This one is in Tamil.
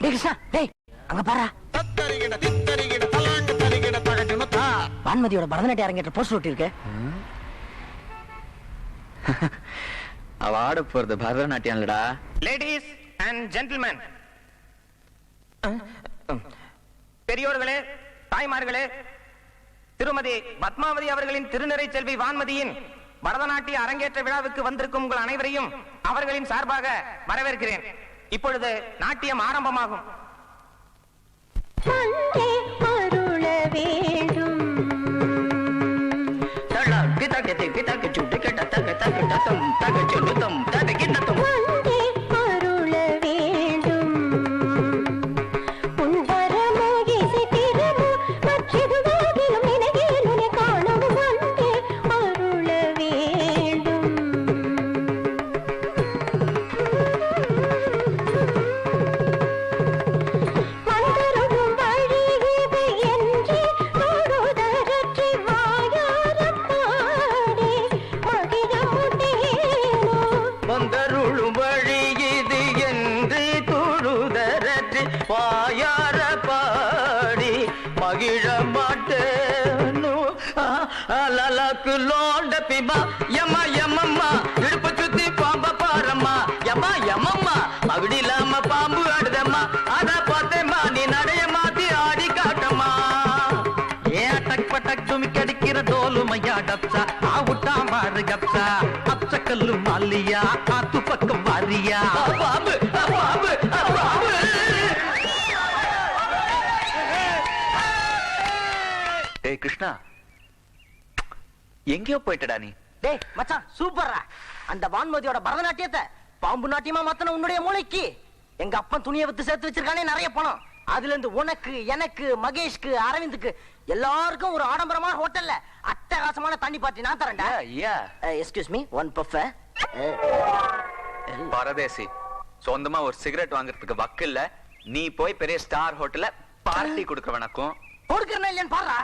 கிருஷ்ணா டேய் அங்க பாரு. வான்மதியோட பரதநாட்டிய அரங்கேற்ற போஸ்டர் ஒட்டி இருக்கு. அவ ஆட போறது பரதநாட்டியம் இல்லடா. லேடிஸ் அண்ட் ஜென்டில்மேன், பெரியோர்களே, தாய்மார்களே, திருமதி பத்மாவதி அவர்களின் திருநிறை செல்வி வான்மதியின் பரதநாட்டிய அரங்கேற்ற விழாவுக்கு வந்திருக்கும் உங்கள் அனைவரையும் அவர்களின் சார்பாக வரவேற்கிறேன். இப்பொழுது நாட்டியம் ஆரம்பமாகும். வாயார பாடி மகிழ மாட்டேனோ அலலக்கு லோண்ட பிமா யமா யமம்மா இடுப்பு சுத்தி பாம்ப பாரம்மா யமா யமம்மா மகிழில்லாம பாம்பு ஆடுதம்மா அத பார்த்தேம்மா நீ நடைய மாத்தி ஆடி காட்டம்மா ஏ அட்டக் பட்டக் துமிக்கு அடிக்கிற டோலு மையா டப்சா ஆவுட்டா மாறு கப்சா அப்சக்கல்லு மாலியா ஆத்து பக்கம் வாரியா பாம்பு பாம்பு பாம்பு. டேய் கிருஷ்ணா, எங்கேயோ போயிட்டடா நீ. டேய் மச்சான் சூப்பர்ரா. அந்த வான்மதியோட பரதநாட்டியத்தை பாம்பு நாட்டியமா மாத்தன உன்னுடைய மூளைக்கு எங்க அப்பன் துணியை வித்து சேர்த்து வச்சிருக்கானே நிறைய பணம். அதுல இருந்து உனக்கு, எனக்கு, மகேஷ்க்கு, அரவிந்துக்கு எல்லாருக்கும் ஒரு ஆடம்பரமான ஹோட்டல்ல அட்டகாசமான தண்ணி பார்ட்டி நான் தரேன்டா. Excuse me, one puff. பரதேசி, சொந்தமா ஒரு சிகரெட் வாங்குறதுக்கு வக்கு இல்ல, நீ போய் பெரிய ஸ்டார் ஹோட்டல்ல பார்ட்டி கொடுக்க வணக்கம் கொடுக்கறேன் இல்லையான்னு பாருடா.